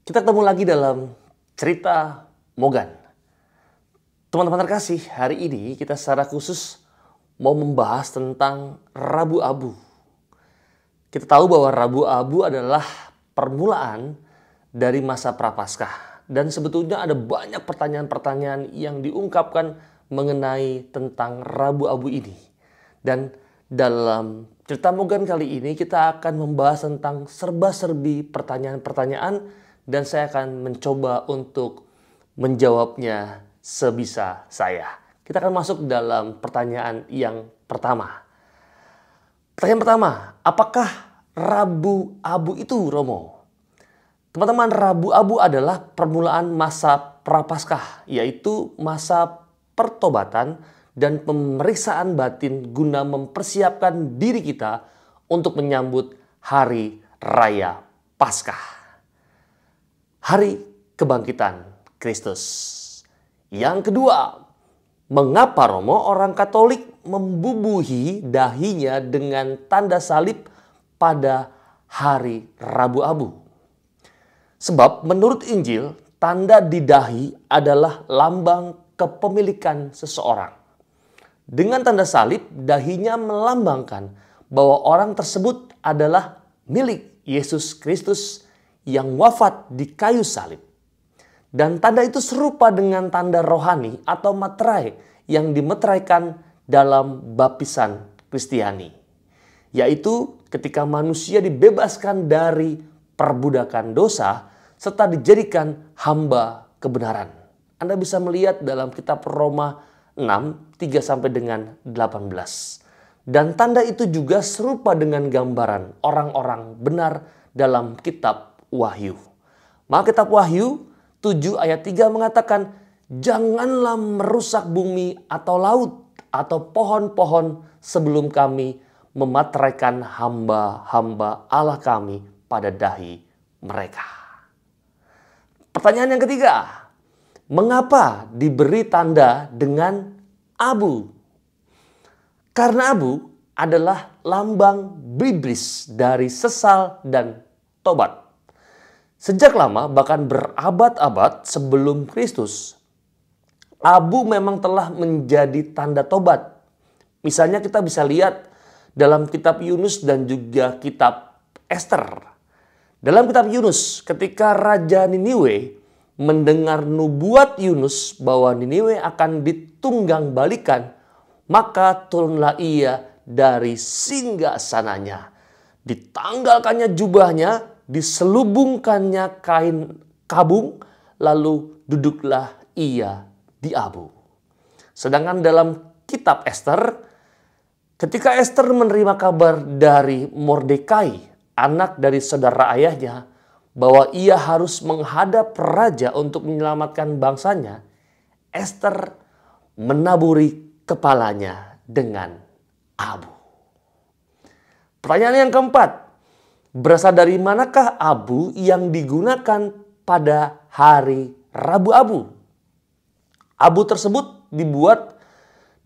Kita ketemu lagi dalam cerita Mogan. Teman-teman terkasih, hari ini kita secara khusus mau membahas tentang Rabu Abu. Kita tahu bahwa Rabu Abu adalah permulaan dari masa Prapaskah. Dan sebetulnya ada banyak pertanyaan-pertanyaan yang diungkapkan mengenai tentang Rabu Abu ini. Dan dalam cerita Mogan kali ini kita akan membahas tentang serba-serbi pertanyaan-pertanyaan dan saya akan mencoba untuk menjawabnya sebisa saya. Kita akan masuk dalam pertanyaan yang pertama. Pertanyaan pertama, apakah Rabu Abu itu, Romo? Teman-teman, Rabu Abu adalah permulaan masa Prapaskah, yaitu masa pertobatan dan pemeriksaan batin guna mempersiapkan diri kita untuk menyambut Hari Raya Paskah. Hari Kebangkitan Kristus. Yang kedua, mengapa Romo orang Katolik membubuhi dahinya dengan tanda salib pada hari Rabu Abu? Sebab menurut Injil, tanda di dahi adalah lambang kepemilikan seseorang. Dengan tanda salib, dahinya melambangkan bahwa orang tersebut adalah milik Yesus Kristus yang wafat di kayu salib. Dan tanda itu serupa dengan tanda rohani atau materai yang dimeteraikan dalam baptisan Kristiani. Yaitu ketika manusia dibebaskan dari perbudakan dosa serta dijadikan hamba kebenaran. Anda bisa melihat dalam kitab Roma 6, 3 sampai dengan 18. Dan tanda itu juga serupa dengan gambaran orang-orang benar dalam kitab Wahyu. Maka kitab Wahyu 7 ayat 3 mengatakan, janganlah merusak bumi atau laut atau pohon-pohon sebelum kami memateraikan hamba-hamba Allah kami pada dahi mereka. Pertanyaan yang ketiga, mengapa diberi tanda dengan abu? Karena abu adalah lambang biblis dari sesal dan tobat. Sejak lama, bahkan berabad-abad sebelum Kristus, abu memang telah menjadi tanda tobat. Misalnya kita bisa lihat dalam kitab Yunus dan juga kitab Ester. Dalam kitab Yunus, ketika Raja Niniwe mendengar nubuat Yunus bahwa Niniwe akan ditunggang balikan, maka turunlah ia dari singgasananya. Ditanggalkannya jubahnya, diselubungkannya kain kabung, lalu duduklah ia di abu. Sedangkan dalam kitab Ester, ketika Ester menerima kabar dari Mordekai, anak dari saudara ayahnya, bahwa ia harus menghadap raja untuk menyelamatkan bangsanya, Ester menaburi kepalanya dengan abu. Pertanyaan yang keempat, berasal dari manakah abu yang digunakan pada hari Rabu Abu? Abu tersebut dibuat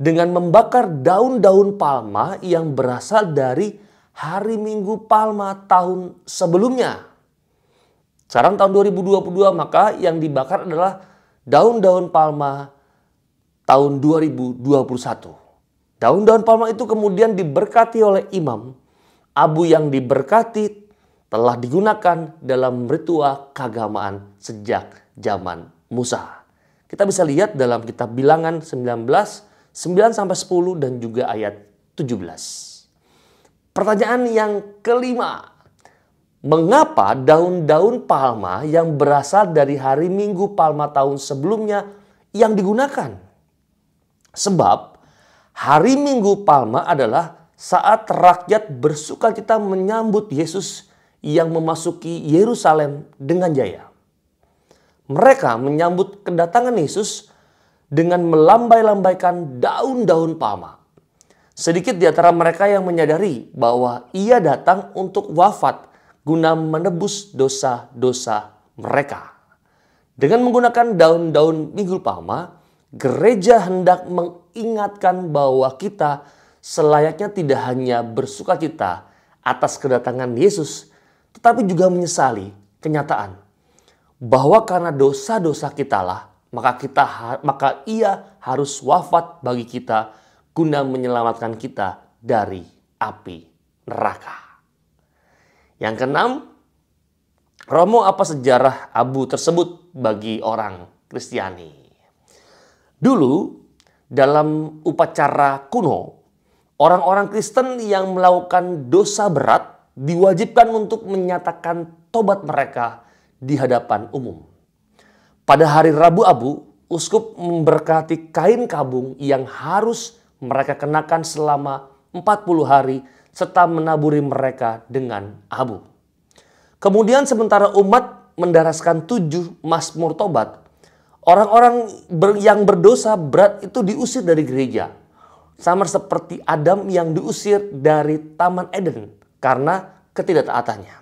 dengan membakar daun-daun palma yang berasal dari hari Minggu Palma tahun sebelumnya. Sekarang tahun 2022 maka yang dibakar adalah daun-daun palma tahun 2021. Daun-daun palma itu kemudian diberkati oleh imam. Abu yang diberkati telah digunakan dalam ritual keagamaan sejak zaman Musa. Kita bisa lihat dalam kitab Bilangan 19, 9-10 dan juga ayat 17. Pertanyaan yang kelima, mengapa daun-daun palma yang berasal dari hari Minggu Palma tahun sebelumnya yang digunakan? Sebab hari Minggu Palma adalah saat rakyat bersukacita menyambut Yesus yang memasuki Yerusalem dengan jaya. Mereka menyambut kedatangan Yesus dengan melambai-lambaikan daun-daun palma. Sedikit di antara mereka yang menyadari bahwa ia datang untuk wafat guna menebus dosa-dosa mereka. Dengan menggunakan daun-daun Minggu Palma, gereja hendak mengingatkan bahwa kita selayaknya tidak hanya bersukacita atas kedatangan Yesus, tetapi juga menyesali kenyataan bahwa karena dosa-dosa kitalah maka ia harus wafat bagi kita guna menyelamatkan kita dari api neraka. Yang keenam, Romo, apa sejarah abu tersebut bagi orang Kristiani? Dulu, dalam upacara kuno, orang-orang Kristen yang melakukan dosa berat diwajibkan untuk menyatakan tobat mereka di hadapan umum. Pada hari Rabu Abu, uskup memberkati kain kabung yang harus mereka kenakan selama 40 hari serta menaburi mereka dengan abu. Kemudian sementara umat mendaraskan 7 Mazmur Tobat, orang-orang yang berdosa berat itu diusir dari gereja. Sama seperti Adam yang diusir dari Taman Eden karena ketidaktaatannya.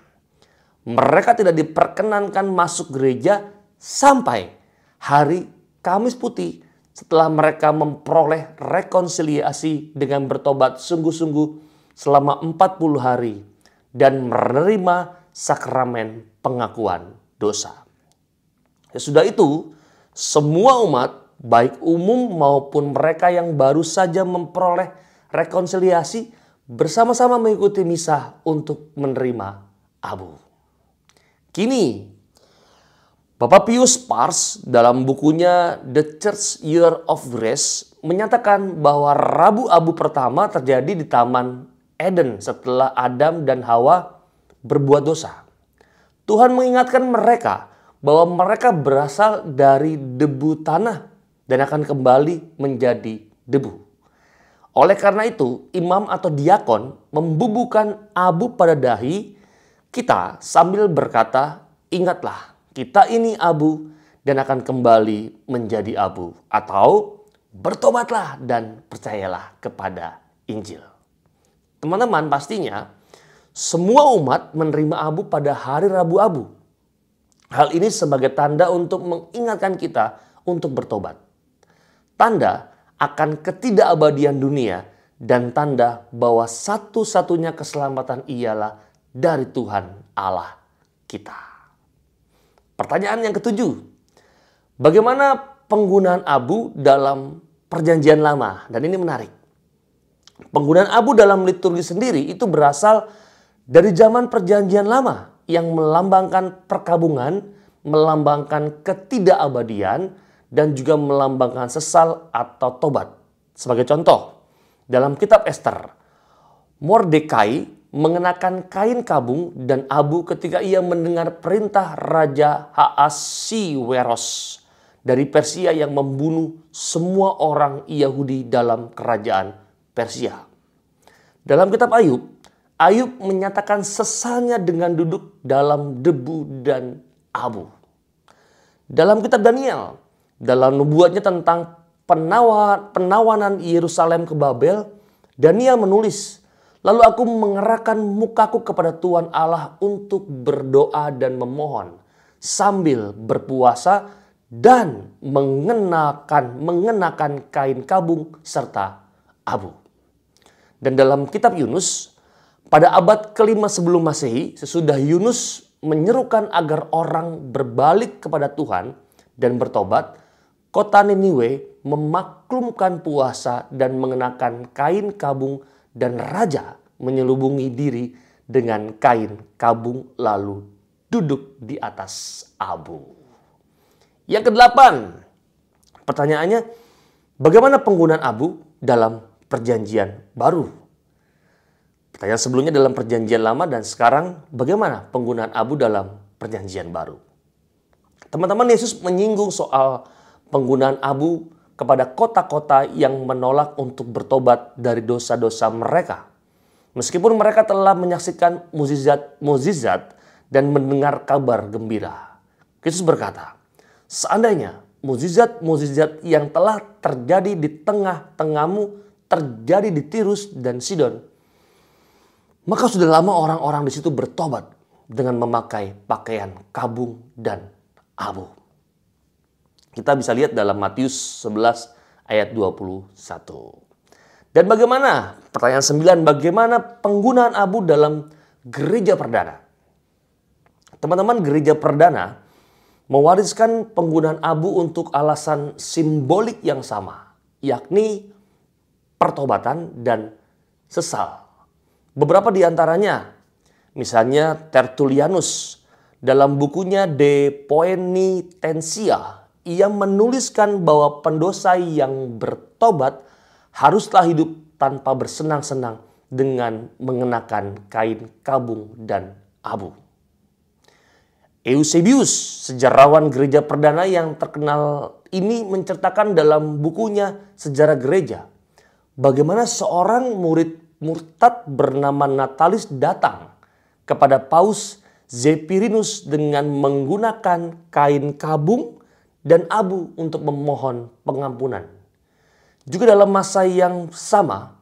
Mereka tidak diperkenankan masuk gereja sampai hari Kamis Putih setelah mereka memperoleh rekonsiliasi dengan bertobat sungguh-sungguh selama 40 hari dan menerima sakramen pengakuan dosa. Sudah itu, semua umat, baik umum maupun mereka yang baru saja memperoleh rekonsiliasi, bersama-sama mengikuti misa untuk menerima abu. Kini, Bapak Pius Pars dalam bukunya The Church Year of Grace menyatakan bahwa Rabu Abu pertama terjadi di Taman Eden setelah Adam dan Hawa berbuat dosa. Tuhan mengingatkan mereka bahwa mereka berasal dari debu tanah dan akan kembali menjadi debu. Oleh karena itu, imam atau diakon membubuhkan abu pada dahi kita sambil berkata, "Ingatlah, kita ini abu dan akan kembali menjadi abu." Atau, "Bertobatlah dan percayalah kepada Injil." Teman-teman, pastinya semua umat menerima abu pada hari Rabu Abu. Hal ini sebagai tanda untuk mengingatkan kita untuk bertobat. Tanda akan ketidakabadian dunia dan tanda bahwa satu-satunya keselamatan ialah dari Tuhan Allah kita. Pertanyaan yang ketujuh, bagaimana penggunaan abu dalam Perjanjian Lama? Dan ini menarik. Penggunaan abu dalam liturgi sendiri itu berasal dari zaman Perjanjian Lama yang melambangkan perkabungan, melambangkan ketidakabadian, dan juga melambangkan sesal atau tobat. Sebagai contoh, dalam kitab Ester, Mordekai mengenakan kain kabung dan abu ketika ia mendengar perintah Raja Ahasiweros dari Persia yang membunuh semua orang Yahudi dalam kerajaan Persia. Dalam kitab Ayub, Ayub menyatakan sesalnya dengan duduk dalam debu dan abu. Dalam kitab Daniel, dalam nubuatnya tentang penawanan Yerusalem ke Babel, Daniel menulis, "Lalu aku mengerahkan mukaku kepada Tuhan Allah untuk berdoa dan memohon sambil berpuasa dan mengenakan kain kabung serta abu." Dan dalam kitab Yunus, pada abad ke-5 sebelum Masehi, sesudah Yunus menyerukan agar orang berbalik kepada Tuhan dan bertobat, kota Niniwe memaklumkan puasa dan mengenakan kain kabung dan raja menyelubungi diri dengan kain kabung lalu duduk di atas abu. Yang kedelapan, pertanyaannya, bagaimana penggunaan abu dalam Perjanjian Baru? Pertanyaan sebelumnya dalam Perjanjian Lama dan sekarang bagaimana penggunaan abu dalam Perjanjian Baru? Teman-teman, Yesus menyinggung soal penggunaan abu kepada kota-kota yang menolak untuk bertobat dari dosa-dosa mereka. Meskipun mereka telah menyaksikan mukjizat dan mendengar kabar gembira. Yesus berkata, seandainya mukjizat-mukjizat yang telah terjadi di tengah-tengahmu terjadi di Tirus dan Sidon, maka sudah lama orang-orang di situ bertobat dengan memakai pakaian kabung dan abu. Kita bisa lihat dalam Matius 11 ayat 21. Dan bagaimana? Pertanyaan 9, bagaimana penggunaan abu dalam gereja perdana? Teman-teman, gereja perdana mewariskan penggunaan abu untuk alasan simbolik yang sama, yakni pertobatan dan sesal. Beberapa di antaranya, misalnya Tertullianus dalam bukunya De Poenitentia, ia menuliskan bahwa pendosa yang bertobat haruslah hidup tanpa bersenang-senang dengan mengenakan kain kabung dan abu. Eusebius, sejarawan gereja perdana yang terkenal ini, menceritakan dalam bukunya Sejarah Gereja bagaimana seorang murid murtad bernama Natalis datang kepada Paus Zepirinus dengan menggunakan kain kabung dan abu untuk memohon pengampunan. Juga dalam masa yang sama,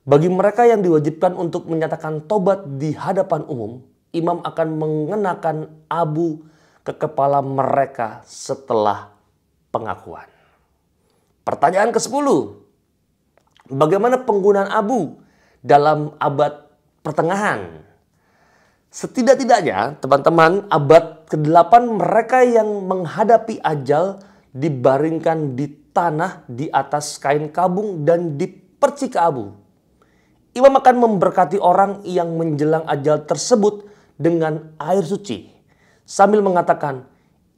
bagi mereka yang diwajibkan untuk menyatakan tobat di hadapan umum, imam akan mengenakan abu ke kepala mereka setelah pengakuan. Pertanyaan ke-10. Bagaimana penggunaan abu dalam abad pertengahan? Setidak-tidaknya, teman-teman, abad ke-8 mereka yang menghadapi ajal dibaringkan di tanah di atas kain kabung dan dipercik abu. Imam akan memberkati orang yang menjelang ajal tersebut dengan air suci, sambil mengatakan,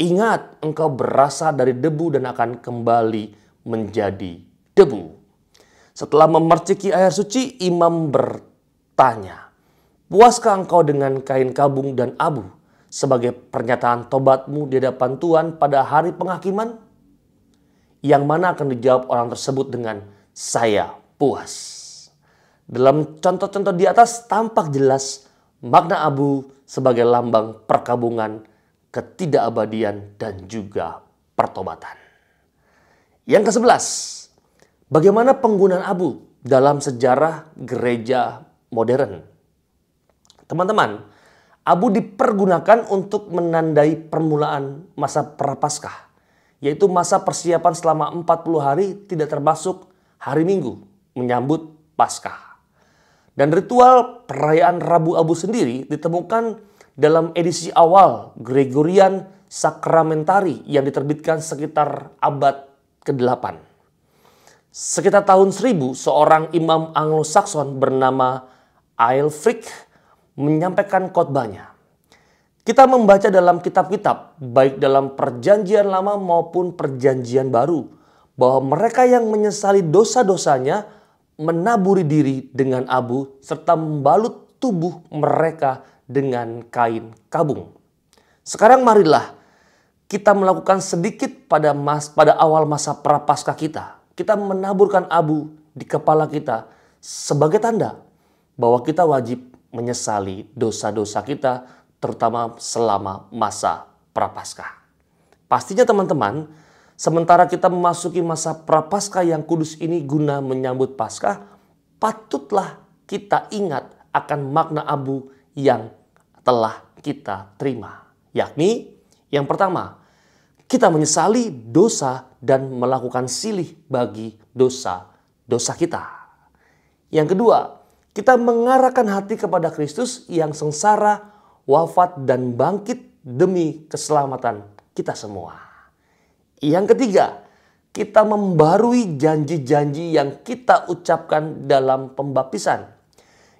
"Ingat, engkau berasal dari debu dan akan kembali menjadi debu." Setelah memerciki air suci, imam bertanya, "Puaskah engkau dengan kain kabung dan abu sebagai pernyataan tobatmu di hadapan Tuhan pada hari penghakiman?" Yang mana akan dijawab orang tersebut dengan, "Saya puas." Dalam contoh-contoh di atas tampak jelas makna abu sebagai lambang perkabungan, ketidakabadian, dan juga pertobatan. Yang ke-11, bagaimana penggunaan abu dalam sejarah gereja modern? Teman-teman, abu dipergunakan untuk menandai permulaan masa Prapaskah, yaitu masa persiapan selama 40 hari tidak termasuk hari Minggu menyambut Paskah. Dan ritual perayaan Rabu Abu sendiri ditemukan dalam edisi awal Gregorian Sacramentary yang diterbitkan sekitar abad ke-8. Sekitar tahun 1000, seorang imam Anglo-Saxon bernama Aelfric menyampaikan khotbahnya. Kita membaca dalam kitab-kitab, baik dalam Perjanjian Lama maupun Perjanjian Baru, bahwa mereka yang menyesali dosa-dosanya menaburi diri dengan abu serta membalut tubuh mereka dengan kain kabung. Sekarang marilah kita melakukan sedikit pada awal masa Prapaskah kita. Kita menaburkan abu di kepala kita sebagai tanda bahwa kita wajib menyesali dosa-dosa kita, terutama selama masa Prapaskah. Pastinya teman-teman, sementara kita memasuki masa Prapaskah yang kudus ini guna menyambut Paskah, patutlah kita ingat akan makna abu yang telah kita terima. Yakni, yang pertama, kita menyesali dosa dan melakukan silih bagi dosa-dosa kita. Yang kedua, kita mengarahkan hati kepada Kristus yang sengsara, wafat, dan bangkit demi keselamatan kita semua. Yang ketiga, kita membarui janji-janji yang kita ucapkan dalam pembaptisan,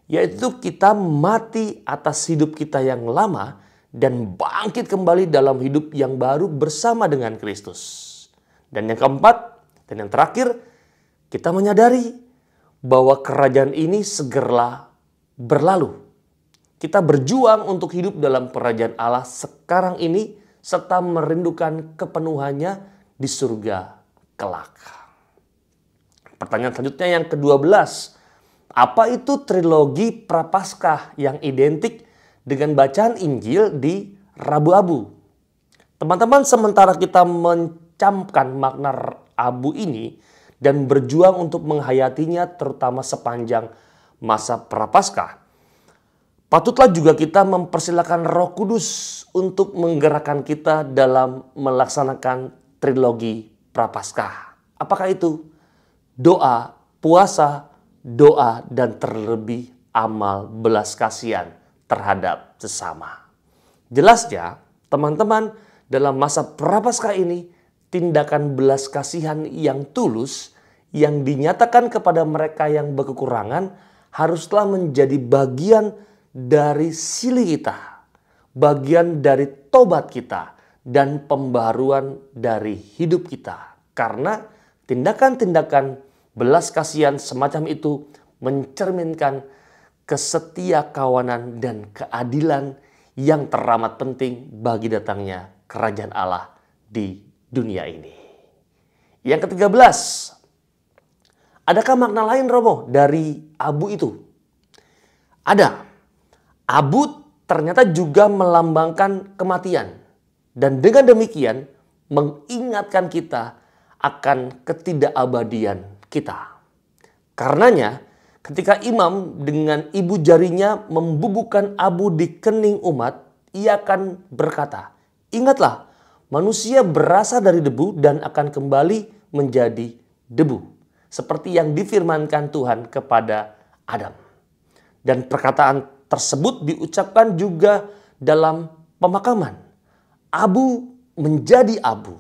yaitu kita mati atas hidup kita yang lama dan bangkit kembali dalam hidup yang baru bersama dengan Kristus. Dan yang keempat dan yang terakhir, kita menyadari bahwa kerajaan ini segera berlalu. Kita berjuang untuk hidup dalam kerajaan Allah sekarang ini, serta merindukan kepenuhannya di surga kelak. Pertanyaan selanjutnya yang ke-12. Apa itu trilogi Prapaskah yang identik dengan bacaan Injil di Rabu Abu? Teman-teman, sementara kita mencamkan makna abu ini dan berjuang untuk menghayatinya terutama sepanjang masa Prapaskah, patutlah juga kita mempersilahkan Roh Kudus untuk menggerakkan kita dalam melaksanakan trilogi Prapaskah. Apakah itu? Doa, puasa, doa, dan terlebih amal belas kasihan terhadap sesama. Jelasnya, teman-teman, dalam masa Prapaskah ini, tindakan belas kasihan yang tulus yang dinyatakan kepada mereka yang berkekurangan haruslah menjadi bagian dari sili kita, bagian dari tobat kita, dan pembaruan dari hidup kita. Karena tindakan-tindakan belas kasihan semacam itu mencerminkan kesetiakawanan dan keadilan yang teramat penting bagi datangnya kerajaan Allah di dunia ini. Yang ke-13, adakah makna lain Romo dari abu itu? Ada. Abu ternyata juga melambangkan kematian. Dan dengan demikian mengingatkan kita akan ketidakabadian kita. Karenanya ketika imam dengan ibu jarinya membubuhkan abu di kening umat, ia akan berkata, "Ingatlah, manusia berasal dari debu dan akan kembali menjadi debu." Seperti yang difirmankan Tuhan kepada Adam. Dan perkataan tersebut diucapkan juga dalam pemakaman. Abu menjadi abu.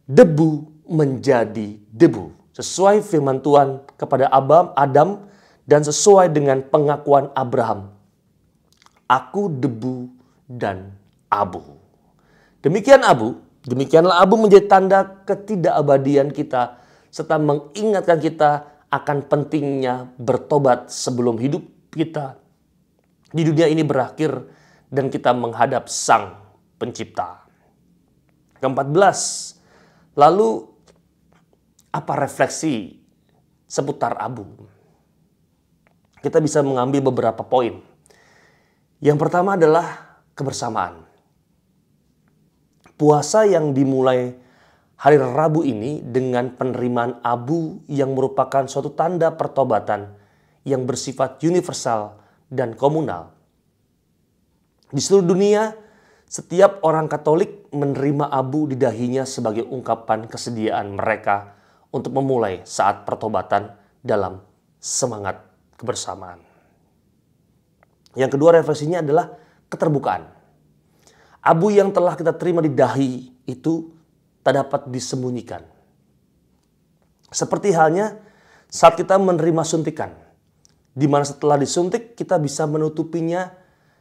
Debu menjadi debu. Sesuai firman Tuhan kepada Adam dan sesuai dengan pengakuan Abraham. Aku debu dan abu. Demikianlah abu menjadi tanda ketidakabadian kita serta mengingatkan kita akan pentingnya bertobat sebelum hidup kita di dunia ini berakhir dan kita menghadap Sang Pencipta. Ke-14, lalu apa refleksi seputar abu? Kita bisa mengambil beberapa poin. Yang pertama adalah kebersamaan. Puasa yang dimulai hari Rabu ini dengan penerimaan abu yang merupakan suatu tanda pertobatan yang bersifat universal dan komunal. Di seluruh dunia, setiap orang Katolik menerima abu di dahinya sebagai ungkapan kesediaan mereka untuk memulai saat pertobatan dalam semangat kebersamaan. Yang kedua refleksinya adalah keterbukaan. Abu yang telah kita terima di dahi itu tak dapat disembunyikan. Seperti halnya saat kita menerima suntikan, di mana setelah disuntik kita bisa menutupinya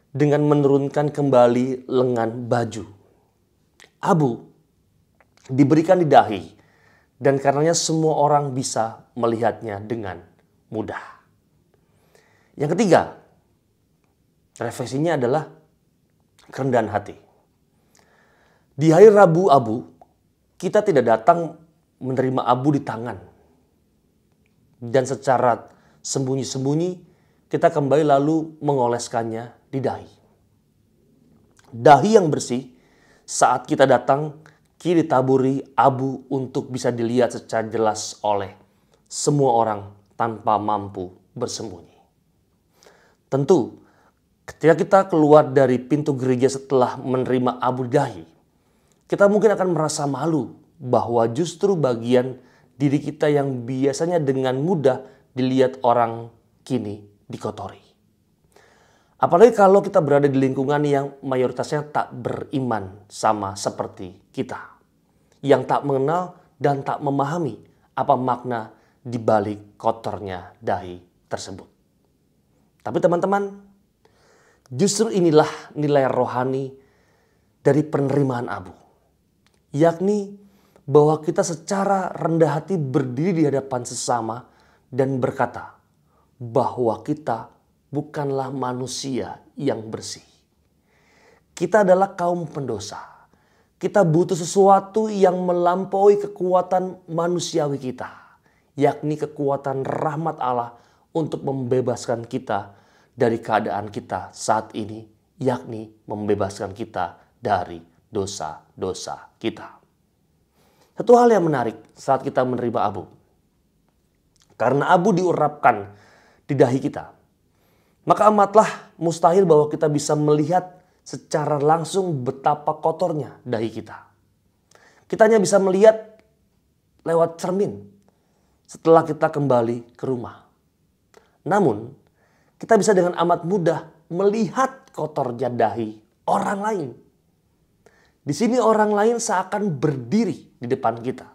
dengan menurunkan kembali lengan baju. Abu diberikan di dahi dan karenanya semua orang bisa melihatnya dengan mudah. Yang ketiga, refleksinya adalah kerendahan hati. Di hari Rabu abu, kita tidak datang menerima abu di tangan. Dan secara sembunyi-sembunyi, kita kembali lalu mengoleskannya di dahi. Dahi yang bersih, saat kita datang, kini ditaburi abu untuk bisa dilihat secara jelas oleh semua orang tanpa mampu bersembunyi. Tentu, ketika kita keluar dari pintu gereja setelah menerima abu dahi, kita mungkin akan merasa malu bahwa justru bagian diri kita yang biasanya dengan mudah dilihat orang kini dikotori. Apalagi kalau kita berada di lingkungan yang mayoritasnya tak beriman sama seperti kita. Yang tak mengenal dan tak memahami apa makna di balik kotornya dahi tersebut. Tapi teman-teman, justru inilah nilai rohani dari penerimaan abu. Yakni bahwa kita secara rendah hati berdiri di hadapan sesama dan berkata bahwa kita bukanlah manusia yang bersih. Kita adalah kaum pendosa. Kita butuh sesuatu yang melampaui kekuatan manusiawi kita, yakni kekuatan rahmat Allah untuk membebaskan kita dari keadaan kita saat ini, yakni membebaskan kita dari dosa-dosa kita. Satu hal yang menarik saat kita menerima abu. Karena abu diurapkan di dahi kita, maka amatlah mustahil bahwa kita bisa melihat secara langsung betapa kotornya dahi kita. Kita hanya bisa melihat lewat cermin setelah kita kembali ke rumah. Namun, kita bisa dengan amat mudah melihat kotornya dahi orang lain. Di sini orang lain seakan berdiri di depan kita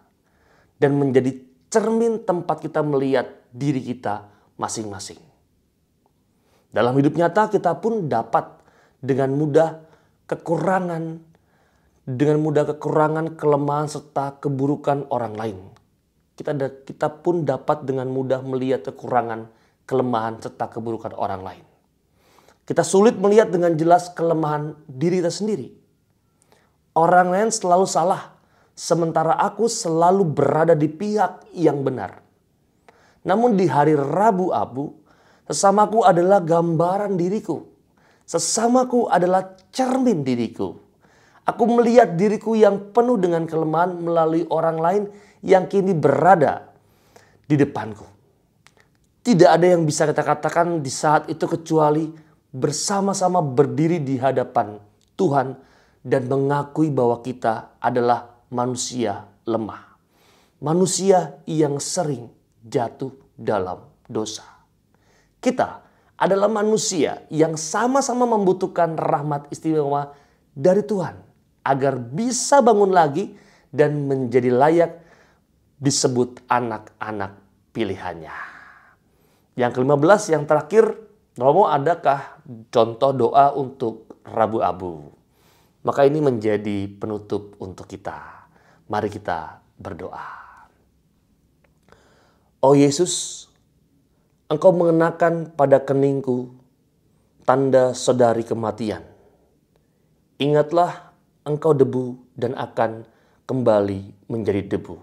dan menjadi cermin tempat kita melihat diri kita masing-masing. Dalam hidup nyata kita pun dapat dengan mudah kekurangan, kelemahan serta keburukan orang lain. Kita pun dapat dengan mudah melihat kekurangan, kelemahan serta keburukan orang lain. Kita sulit melihat dengan jelas kelemahan diri kita sendiri. Orang lain selalu salah, sementara aku selalu berada di pihak yang benar. Namun di hari Rabu Abu, sesamaku adalah gambaran diriku. Sesamaku adalah cermin diriku. Aku melihat diriku yang penuh dengan kelemahan melalui orang lain yang kini berada di depanku. Tidak ada yang bisa kita katakan di saat itu kecuali bersama-sama berdiri di hadapan Tuhan dan mengakui bahwa kita adalah manusia lemah. Manusia yang sering jatuh dalam dosa. Kita adalah manusia yang sama-sama membutuhkan rahmat istimewa dari Tuhan agar bisa bangun lagi dan menjadi layak disebut anak-anak pilihannya. Yang ke-15 yang terakhir, Romo, adakah contoh doa untuk Rabu Abu? Maka ini menjadi penutup untuk kita. Mari kita berdoa. Oh Yesus, Engkau mengenakan pada keningku tanda saudari kematian. Ingatlah, Engkau debu dan akan kembali menjadi debu.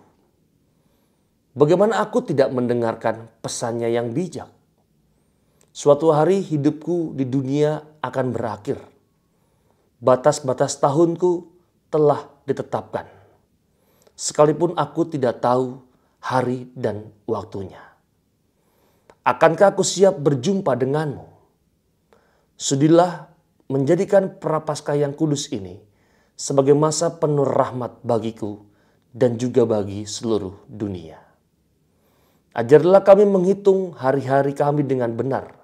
Bagaimana aku tidak mendengarkan pesannya yang bijak? Suatu hari hidupku di dunia akan berakhir. Batas-batas tahunku telah ditetapkan. Sekalipun aku tidak tahu hari dan waktunya. Akankah aku siap berjumpa denganmu? Sudilah menjadikan Prapaskah yang kudus ini sebagai masa penuh rahmat bagiku dan juga bagi seluruh dunia. Ajarlah kami menghitung hari-hari kami dengan benar,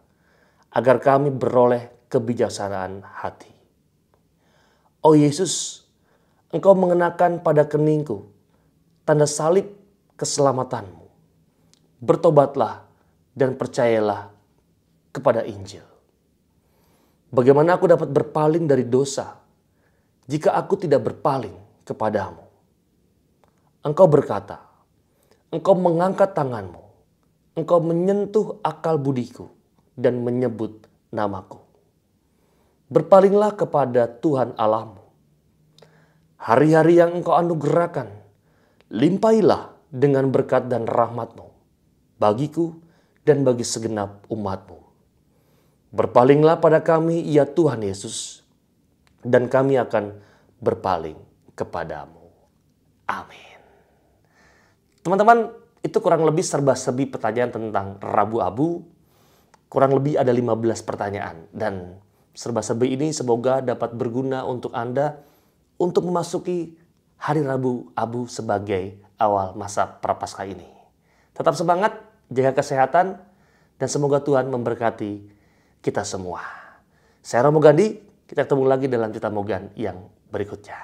agar kami beroleh kebijaksanaan hati. Oh Yesus, Engkau mengenakan pada keningku tanda salib keselamatanmu. Bertobatlah dan percayalah kepada Injil. Bagaimana aku dapat berpaling dari dosa jika aku tidak berpaling kepadamu? Engkau berkata, Engkau mengangkat tanganmu, Engkau menyentuh akal budiku dan menyebut namaku. Berpalinglah kepada Tuhan Allahmu. Hari-hari yang Engkau anugerahkan, limpahilah dengan berkat dan rahmat-Mu bagiku dan bagi segenap umat-Mu. Berpalinglah pada kami, ya Tuhan Yesus, dan kami akan berpaling kepadamu. Amin. Teman-teman, itu kurang lebih serba-serbi pertanyaan tentang Rabu Abu. Kurang lebih ada 15 pertanyaan. Dan serba-serbi ini semoga dapat berguna untuk Anda untuk memasuki hari Rabu Abu sebagai awal masa Prapaskah ini. Tetap semangat, jaga kesehatan, dan semoga Tuhan memberkati kita semua. Saya Romo Gandhi, kita ketemu lagi dalam Cerita Mogan yang berikutnya.